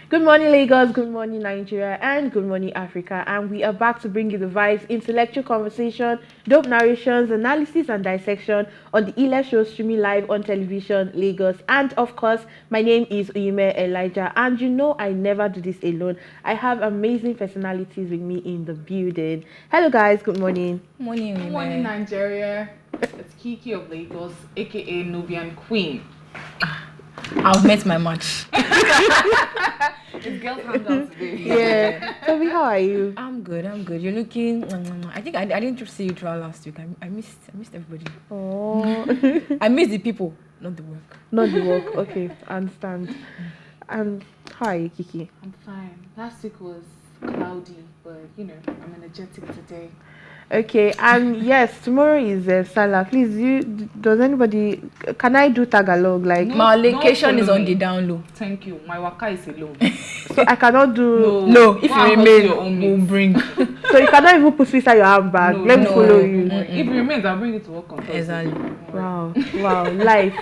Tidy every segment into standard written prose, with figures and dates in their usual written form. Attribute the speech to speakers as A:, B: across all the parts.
A: Good morning, Lagos. Good morning, Nigeria. And good morning, Africa. And we are back to bring you the vibes, intellectual conversation, dope narrations, analysis, and dissection on the Ile show streaming live on television, Lagos. And of course, my name is Uyime Elijah. And you know, I never do this alone. I have amazing personalities with me in the building. Hello, guys. Good morning.
B: Morning,
C: Good morning, Nigeria. It's Kiki of Lagos, aka Nubian Queen.
B: I've met my match.
C: It's girls' hangout today.
A: Yeah. Toby, how are you?
B: I'm good. You're looking. I think I didn't see you throughout last week. I missed everybody.
A: Oh.
B: I missed the people, not the work.
A: Not the work. Okay, I understand. And how are you, Kiki?
C: I'm fine. Last week was cloudy, but I'm energetic today.
A: Okay, and yes, tomorrow is Salah. Please, can I do Tagalog? Like,
B: my location is on the down low.
C: Thank you. My waka is alone.
A: So I cannot do.
B: No, if you remain, we'll bring.
A: So you cannot even put inside your handbag. Let me follow you.
C: If you remain, I'll bring it to work on Thursday.
B: Exactly.
A: Wow, life.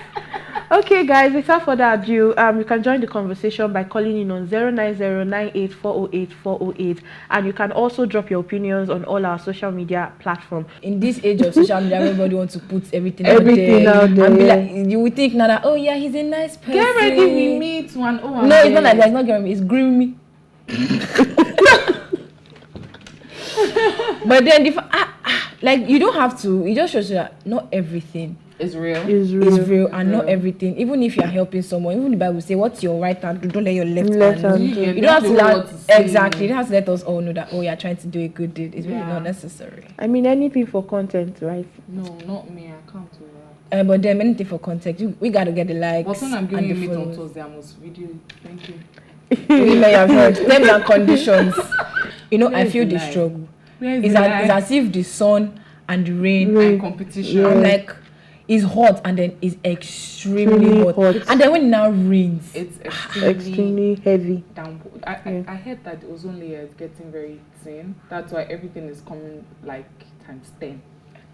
A: Okay, guys, without further ado, you can join the conversation by calling in on 09098408408, and you can also drop your opinions on all our social media platforms.
B: In this age of social media, everybody wants to put everything
A: out there.
B: And be like, you would think now that, oh yeah, he's a nice person.
C: Get ready, we meet one.
B: No, it's not like that. It's not getting me. It's grooming me. But then, like, you don't have to. It just shows you that not everything
C: is real.
A: Is
B: real, and not everything. Even if you're helping someone, even the Bible say, "What's your right hand? Don't let your left hand." You don't have to exactly. You don't have to let us all know that. Oh, you're trying to do a good deed. It's really not necessary.
A: I mean, anything for content, right?
C: No, not me. I can't do that.
B: But then anything for content, we gotta get the likes.
C: But when I'm giving you meat on Thursday, I must video. Thank you.
B: You may have heard terms and conditions. I feel the struggle. It's as if the sun and the rain
C: and competition.
B: I'm like, it's hot and then it's extremely hot. And then when it now rains,
C: it's
A: extremely heavy.
C: Downpour. I heard that the ozone layer is getting very thin. That's why everything is coming like times 10.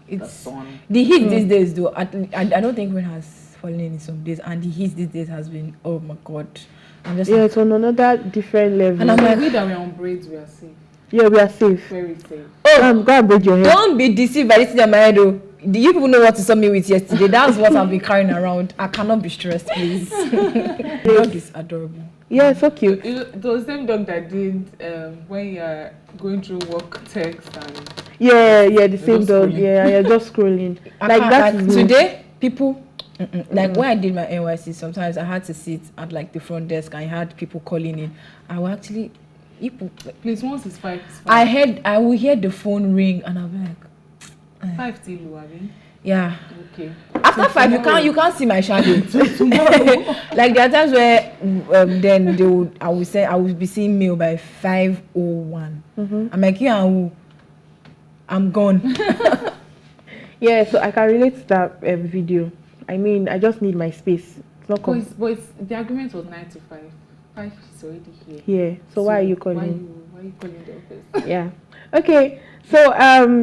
B: It's
C: the sun.
B: The heat these days, though. I don't think rain has fallen in some days, and the heat these days has been, oh my god.
A: It's on another different level.
C: And I'm like, we that we're on braids, we are safe.
A: Yeah, we are safe.
C: Very safe.
A: Oh, go and braid your hair.
B: Don't be deceived by this in my head, though. Do you people know what you saw me with yesterday? That's what I've been carrying around. I cannot be stressed, please. The dog is adorable.
A: Yeah, it's so cute.
C: The same dog that did when you're going through work text and...
A: Yeah, the same dog. Scrolling. Yeah, you're just scrolling.
B: Today, people... Like when I did my NYC, sometimes I had to sit at like the front desk and I had people calling in. I will actually...
C: Please, once it's 5.
B: I will hear the phone ring and I'll be like...
C: 5 till you, I mean.
B: Yeah.
C: Okay.
B: After 5, you can't see my shadow. Like there are times where then I will be seeing mail by 5:01. I'm like, I'm gone.
A: Yeah, so I can relate to that video. I mean, I just need my space. It's not
C: but the agreement was 9 to 5. 5 is already here.
A: Yeah. So why are you calling?
C: Why are you calling the office?
A: Yeah. Okay. So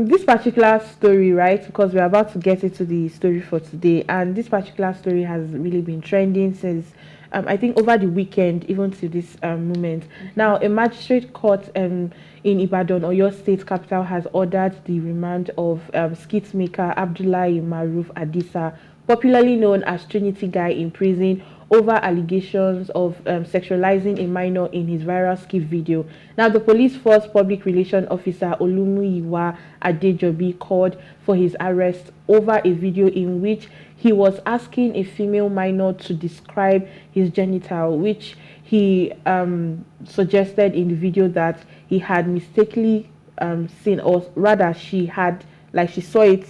A: this particular story, right? Because we're about to get into the story for today, and this particular story has really been trending since I think over the weekend, even to this moment. Now, a magistrate court in Ibadan, Oyo State capital, has ordered the remand of skit maker Abdullahi Maruf Adisa, popularly known as Trinity Guy, in prison over allegations of sexualizing a minor in his viral skit video. Now, the police force public relations officer Olumuyiwa Adejobi called for his arrest over a video in which he was asking a female minor to describe his genital, which he suggested in the video that he had mistakenly seen, or rather she saw it.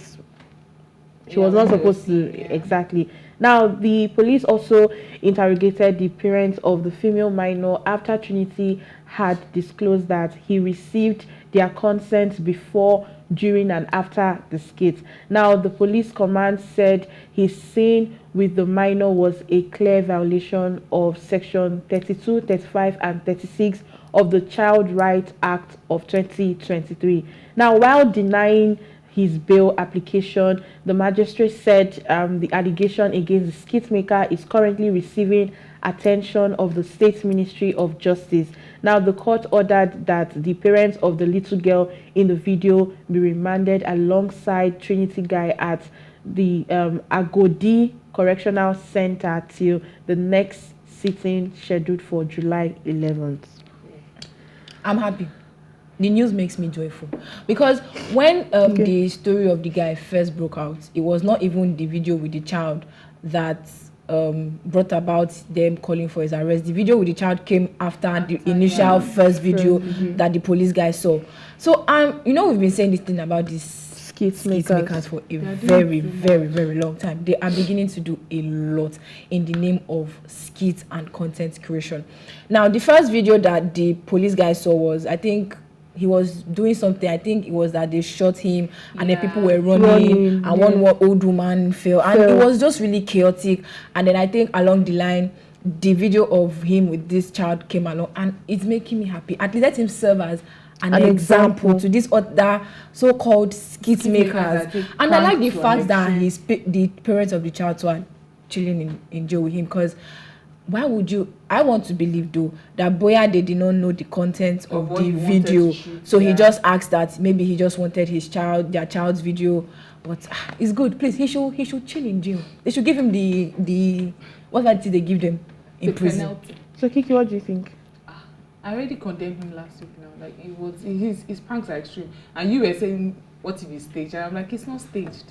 A: She was not supposed to, exactly. Now, the police also interrogated the parents of the female minor after Trinity had disclosed that he received their consent before, during, and after the skit. Now, the police command said his scene with the minor was a clear violation of Section 32, 35, and 36 of the Child Rights Act of 2023. Now, while denying his bail application. The magistrate said the allegation against the skit maker is currently receiving attention of the State Ministry of Justice. Now, the court ordered that the parents of the little girl in the video be remanded alongside Trinity guy at the Agodi Correctional Center till the next sitting scheduled for July 11th.
B: I'm happy. The news makes me joyful because when the story of the guy first broke out, it was not even the video with the child that brought about them calling for his arrest. The video with the child came after the initial first video that the police guy saw. So we've been saying this thing about these skits makers for a very, very, very long time. They are beginning to do a lot in the name of skits and content creation. Now, the first video that the police guy saw was, I think, he was doing something. I think it was that they shot him and then people were running and one more old woman fell. And it was just really chaotic. And then I think along the line, the video of him with this child came along and it's making me happy. At least let him serve as an example to these other so-called skit makers. And I like the fact that the parents of the child are chilling in jail with him, because why would you? I want to believe though that Boya, they did not know the content of the video, so he just asked that maybe he just wanted their child's video, but it's good. Please, he should chill in jail. They should give him the what did they give them in prison?
C: Penalty.
A: So Kiki, what do you think?
C: I already condemned him last week now. Like his pranks are extreme, and you were saying what if it's staged, and I'm like, it's not staged.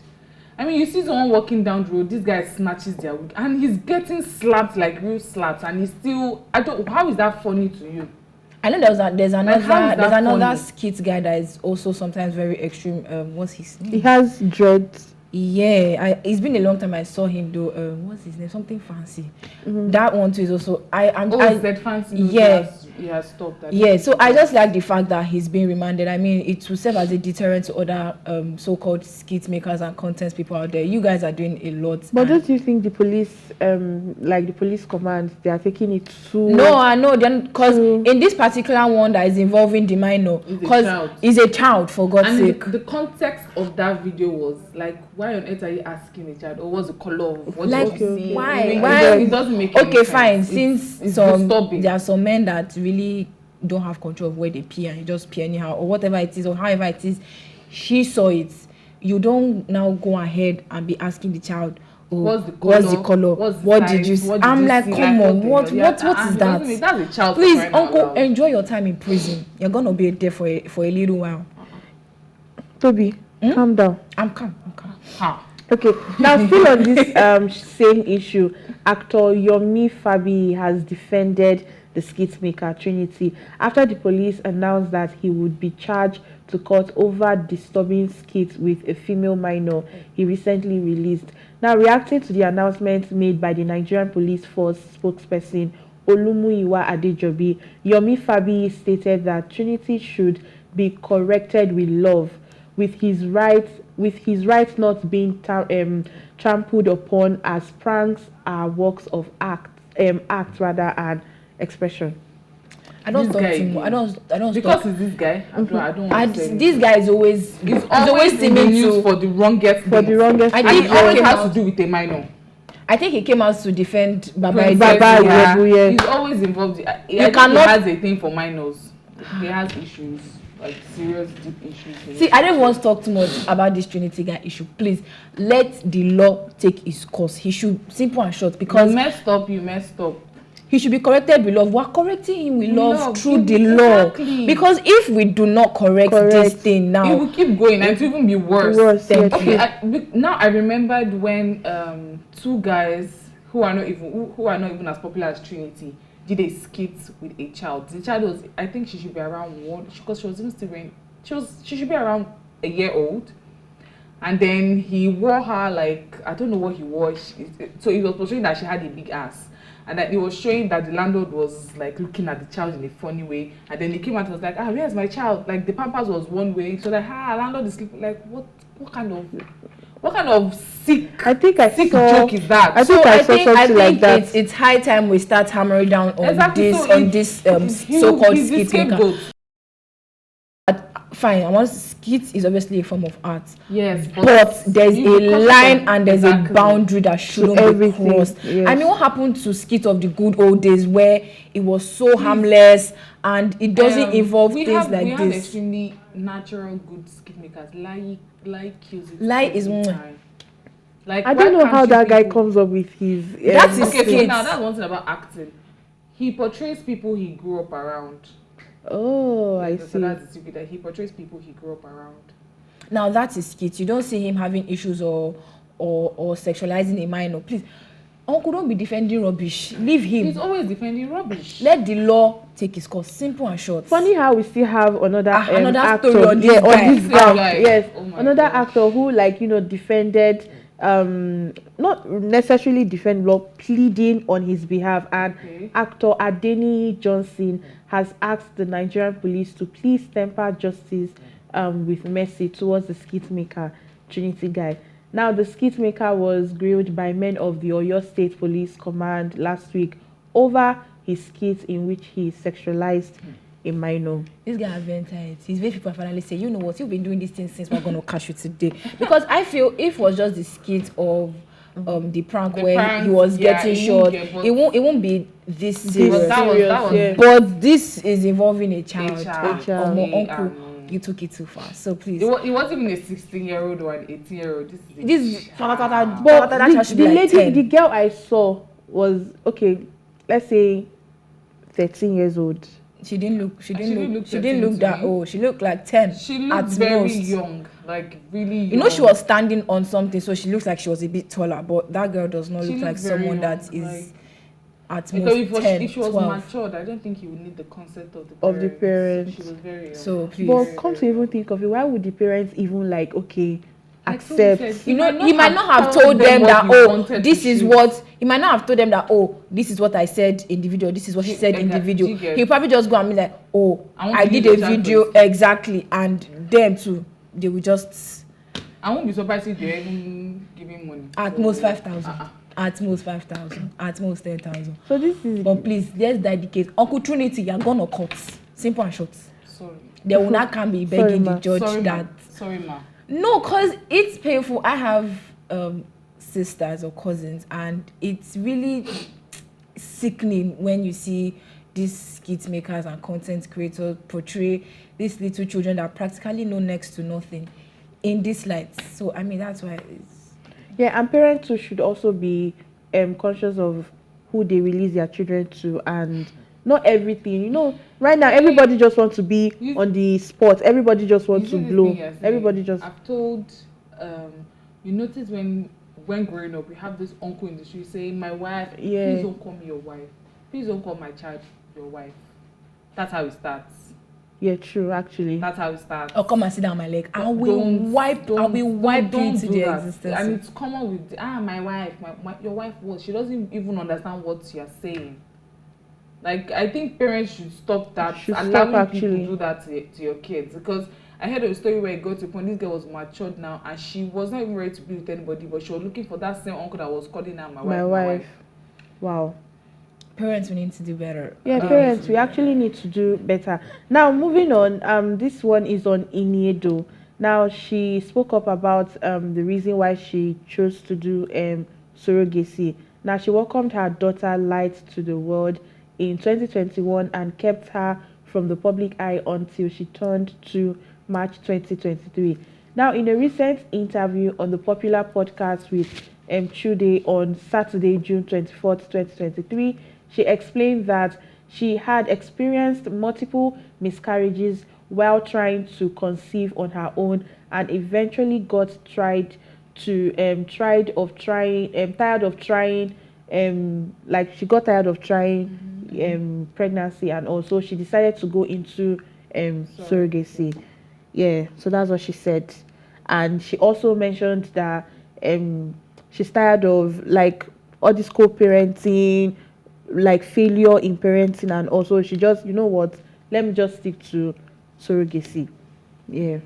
C: I mean, you see someone walking down the road, this guy snatches their wig, and he's getting slapped like real slaps, and he's still, how is that funny to you?
B: I know there's another skit guy that is also sometimes very extreme. What's his name?
A: He has dreads.
B: Yeah, it's been a long time I saw him do. What's his name? Something fancy. That one too is also.
C: Is that fancy?
B: Yeah.
C: He has stopped that.
B: Yeah, so I just like the fact that he's being remanded. I mean, it will serve as a deterrent to other so-called skit makers and content people out there. You guys are doing a lot.
A: But don't you think the police, like the police command, they are taking it too?
B: No, I know. Then, because in this particular one that is involving the minor, because he's a child, for God's sake.
C: The context of that video was like, why on earth are you asking a child? Or what's the color of what
B: like,
C: you see?
B: why?
C: It doesn't make any sense.
B: Fine. Since
C: it's
B: there are some men that really don't have control of where they pee and you just pee anyhow or whatever it is or however it is, she saw it. You don't now go ahead and be asking the child, what's the color? What did you see? I'm like, come on, what is that?
C: That's a child.
B: Please, uncle, enjoy your time in prison. You're gonna be there for a little while.
A: Toby, calm down.
B: I'm calm.
A: Okay, now still on this same issue, actor Yomi Fabiyi has defended the skit maker Trinity after the police announced that he would be charged to court over disturbing skits with a female minor he recently released. Now, reacting to the announcement made by the Nigerian Police Force spokesperson Olumuyiwa Adejobi, Yomi Fabiyi stated that Trinity should be corrected with love, with his rights not being trampled upon, as pranks are works of art and expression.
B: I don't talk too much. I don't
C: because it's this guy. I don't.
B: This guy is always
C: in the news for the wrongest.
B: I think
C: it always has to do with a minor.
B: I think he came out to defend Baba.
C: He's always involved. He has a thing for minors. He has issues. Like serious deep issues.
B: See, I don't want to talk too much about this Trinity guy issue. Please let the law take its course. He should, simple and short, because
C: you messed up.
B: He should be corrected with love. We're correcting him with love through the law. Because if we do not correct this thing now,
C: it will keep going and it will even be worse. Now I remembered when two guys who are not even as popular as Trinity did a skit with a child. The child was, I think she should be around one, because she was even still wearing, she should be around a year old. And then he wore her like, I don't know what he wore. So he was portraying that she had a big ass. And that it was showing that the landlord was like looking at the child in a funny way. And then he came out and was like, where's my child? Like the pampers was one way. So like, landlord is sleeping. Like, what kind of sick joke is that?
A: I think like that.
B: It's high time we start hammering down on this so-called skit maker. fine. I want skit is obviously a form of art.
C: Yes,
B: but there's a line and there's a boundary that shouldn't be crossed.
A: Yes.
B: I mean, what happened to skit of the good old days where it was so harmless and it doesn't involve things like this?
C: We have extremely natural good skit makers. Lie kills it.
B: Lie is
C: like,
A: I don't know how that guy comes up with his.
B: That's his
C: okay.
B: skits.
C: So now that's one thing about acting. He portrays people he grew up around.
A: Oh, I
C: So
A: see.
C: that's the secret, that he portrays people he grew up around.
B: Now that is skit. You don't see him having issues or sexualizing a minor. Please, Uncle, don't be defending rubbish. Leave him.
C: He's always defending rubbish.
B: Let the law take its course. Simple and short.
A: Funny how we still have another actor
B: story on this guy.
A: on this guy. Yes,
C: Oh
A: another
C: gosh.
A: actor who, like, you know, defended, not necessarily defend law, pleading on his behalf. And actor Adeniyi Johnson has asked the Nigerian police to please temper justice with mercy towards the skit maker Trinity guy. Now, the skit maker was grilled by men of the Oyo State Police Command last week over his skit in which he sexualized a minor.
B: This guy has vented. He's very people finally say, you know what, you've been doing this thing since we're going to catch you today. Because I feel if it was just the skit of the prank where he was getting shot, it won't be this serious.
C: That was
B: But this is involving a child.
A: A child.
B: Uncle, you took it too far. So please.
C: It wasn't even a 16-year-old or an 18-year-old.
B: This
A: But the girl I saw was, okay, let's say 13 years old.
B: She didn't look that old. She looked like 10.
C: She looked very young, like really young.
B: You know, she was standing on something, so she looks like she was a bit taller. But that girl does not look like someone
C: young,
B: that is at
C: because
B: most 10,
C: if she was
B: 12.
C: matured, I don't think you would need the consent of the
A: parents.
C: So she was very young.
B: So please.
A: But come to even think of it, why would the parents even, like, okay, accept?
B: You know, he might not have told them that, this is what. He might not have told them that, this is what I said in the video. This is what she said in the video. He'll probably just go and be like, I did a video exactly, and them too. They will just.
C: I won't be surprised if they're even giving money.
B: At most 5,000. At most 5,000. At most 10,000.
A: So this is.
B: But please, let's dedicate. Uncle Trinity, you're gonna cut. Simple and short.
C: Sorry.
B: They will not can be begging the judge that.
C: Sorry, ma.
B: No, cause it's painful. I have sisters or cousins, and it's really sickening when you see these skit makers and content creators portray these little children that practically know next to nothing in this light. So I mean, that's why it's.
A: Yeah, and parents too should also be conscious of who they release their children to, and not everything. You know, right now everybody just wants to be on the spot. Everybody just wants to blow. Everybody just.
C: I've told. You notice when growing up, we have this uncle in the street saying, "My wife, please don't call me your wife. Please don't call my child your wife." That's how it starts.
A: Yeah, true. Actually,
C: that's how it starts.
B: Oh, come and sit down my leg. I will wipe you into the existence.
C: And it's common with my wife. Your wife was. She doesn't even understand what you're saying. Like, I think parents should stop that. Allowing people to do that to your kids, because I heard a story where it got to a point, this girl was matured now, and she was not even ready to be with anybody, but she was looking for that same uncle that was calling her my wife.
A: Wow.
B: Parents, we need to do better.
A: Yeah, parents, we actually need to do better. Now, moving on, this one is on Iniedo. Now, she spoke up about the reason why she chose to do surrogacy. Now, she welcomed her daughter Light to the world in 2021 and kept her from the public eye until she turned to March 2023. Now, in a recent interview on the popular podcast with Chude on Saturday, June 24th, 2023, she explained that she had experienced multiple miscarriages while trying to conceive on her own, and eventually got tired of trying pregnancy, and also she decided to go into surrogacy. Yeah, so that's what she said. And she also mentioned that she's tired of like all this co-parenting, like failure in parenting, and also she just, you know what, let me just stick to surrogacy. Yeah.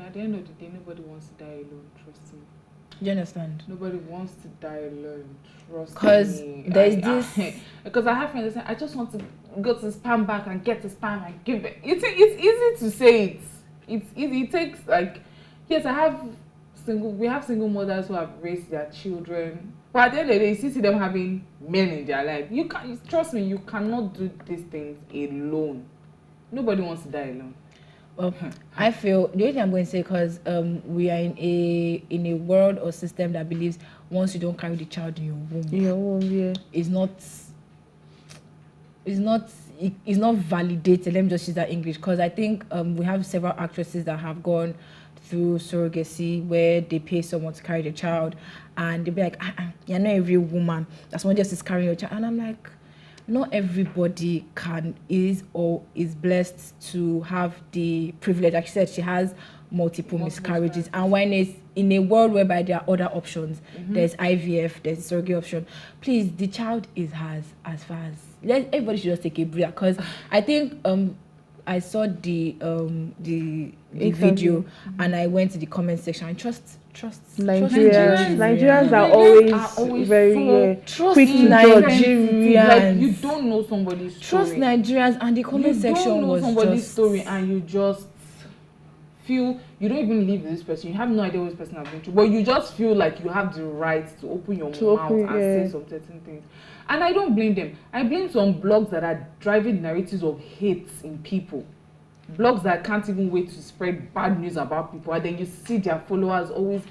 C: At the end of the day, nobody wants to die alone, trust me.
B: Do you understand?
C: Nobody wants to die alone, trust me.
B: Because there's this...
C: Because I have friends that say, I just want to go to the sperm bank and get the sperm and give it. It's easy to say it. It takes like, yes, we have single mothers who have raised their children, but at the end of the day, you see them having men in their life. You can't, trust me, you cannot do these things alone. Nobody wants to die alone.
B: Well, I feel the only thing I'm going to say, because we are in a world or system that believes once you don't carry the child in your womb,
A: yeah,
B: it's not validated. Let me just use that English, because I think we have several actresses that have gone through surrogacy where they pay someone to carry the child, and they be like, you're not every woman that's not just is carrying your child. And I'm like, not everybody is blessed to have the privilege. Like she said, she has multiple miscarriages, and when it's in a world whereby there are other options, there's IVF, there's surrogate option. Please, the child is hers as far as everybody should just take a breather, because I think I saw the video and I went to the comment section. I trust
A: Nigerians are always very quick to
C: Nigerians. Like, you don't know somebody's story.
B: Trust Nigerians, and the comment section was
C: somebody's
B: just
C: story, and you just feel you don't even live with this person. You have no idea what this person has been through, but you just feel like you have the right to open your mouth and say some certain things. And I don't blame them. I blame some blogs that are driving narratives of hate in people. Blogs that can't even wait to spread bad news about people, and then you see their followers always,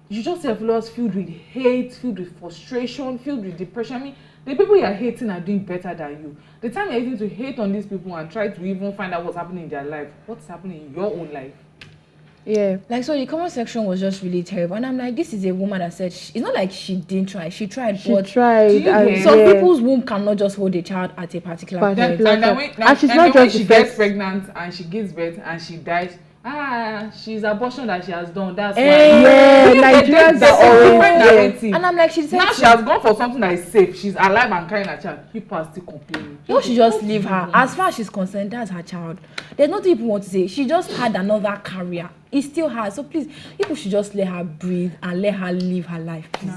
C: you just see their followers filled with hate, filled with frustration, filled with depression. I mean, the people you are hating are doing better than you. The time you're hating to hate on these people and try to even find out what's happening in their life, what's happening in your own life.
A: Yeah.
B: Like, so the comment section was just really terrible. And I'm like, this is a woman that said, it's not like she didn't try. She tried.
A: Some
B: people's womb cannot just hold a child at a particular point.
A: And she's not just
C: when she gets pregnant and she gives birth and she dies, she's abortion that she has done. That's why.
A: Yeah, Nigerians are always
C: there.
B: And I'm like, she said
C: now she has gone for something that is safe. She's alive and carrying her child. People are still complaining.
B: You should just leave her. As far as she's concerned, that's her child. There's nothing people want to say. She just had another career. It's still her. So please, people should just let her breathe and let her live her life, please.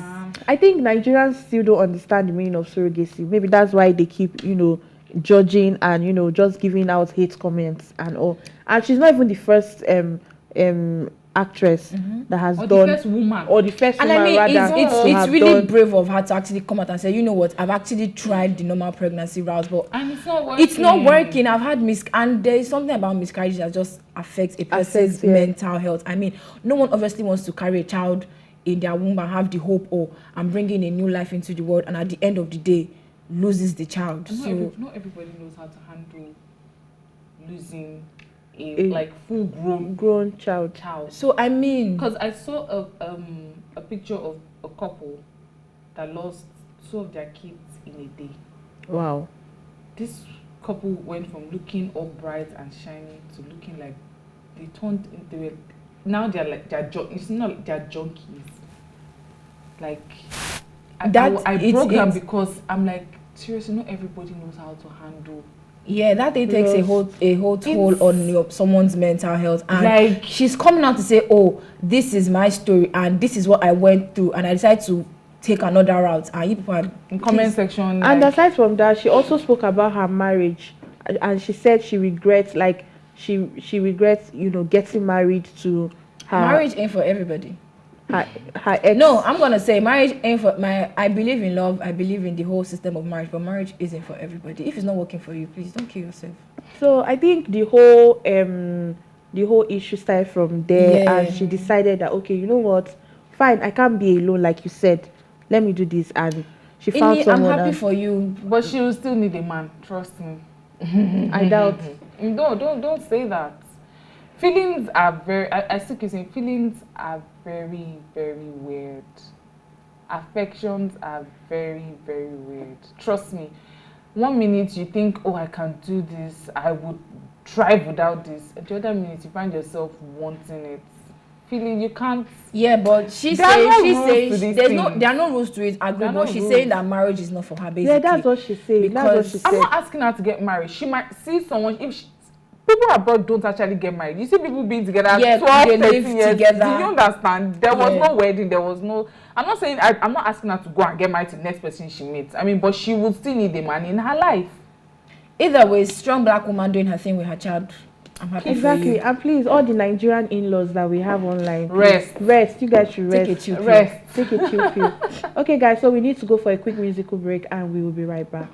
A: I think Nigerians still don't understand the meaning of surrogacy. Maybe that's why they keep, judging and, just giving out hate comments and all. And she's not even the first actress that has done,
C: the first woman,
A: or the first
B: and
A: woman.
B: I mean,
A: rather,
B: it's really brave of her to actually come out and say, you know what, I've actually tried the normal pregnancy route, but
C: and it's not working.
B: It's not working. I've had and there is something about miscarriage that just affects a person's mental health. I mean, no one obviously wants to carry a child in their womb and have the hope, I'm bringing a new life into the world, and at the end of the day, loses the child.
C: Not everybody knows how to handle losing a full-grown child.
B: So I mean,
C: because I saw a picture of a couple that lost 2 of their kids in a day.
A: Wow.
C: This couple went from looking all bright and shiny to looking like they turned into it. Now it's not like they're junkies. Like I broke them because I'm like, seriously, not everybody knows how to handle.
B: Yeah, that thing takes a whole toll on someone's mental health. And like, she's coming out to say, oh, this is my story and this is what I went through, and I decided to take another route. And you people are
C: in comment section.
A: And aside from that, she also spoke about her marriage, and she said she regrets, getting married to her.
B: Marriage ain't for everybody.
A: Her ex.
B: No, I'm gonna say marriage ain't for I believe in love. I believe in the whole system of marriage, but marriage isn't for everybody. If it's not working for you, please don't kill yourself.
A: So I think the whole issue started from there, and she decided that, okay, you know what, fine, I can't be alone, like you said. Let me do this, and she found someone.
B: I'm happy for you,
C: but she will still need a man. Trust me.
A: I doubt.
C: No, don't say that. Feelings are very. I still keep saying feelings are very, very weird. Affections are very, very weird. Trust me. 1 minute you think, oh, I can do this. I would thrive without this. And the other minute you find yourself wanting it. Feeling you can't.
B: Yeah, but there are no rules to it. Agree, but she's saying that marriage is not for her. Basically,
A: yeah, that's what she's saying.
C: I'm not asking her to get married. She might see someone. People abroad don't actually get married. You see people being together 12, 13 years.
B: Together.
C: Do you understand? There was no wedding. There was no. I'm not saying. I'm not asking her to go and get married to the next person she meets. I mean, but she would still need a man in her life.
B: Either way, strong black woman doing her thing with her child. I'm happy
A: Exactly.
B: for you.
A: And please, all the Nigerian in-laws that we have online,
C: Rest.
A: You guys should rest.
B: Take a chill pill.
C: Rest.
A: Take a chill pill. Okay, guys. So we need to go for a quick musical break, and we will be right back.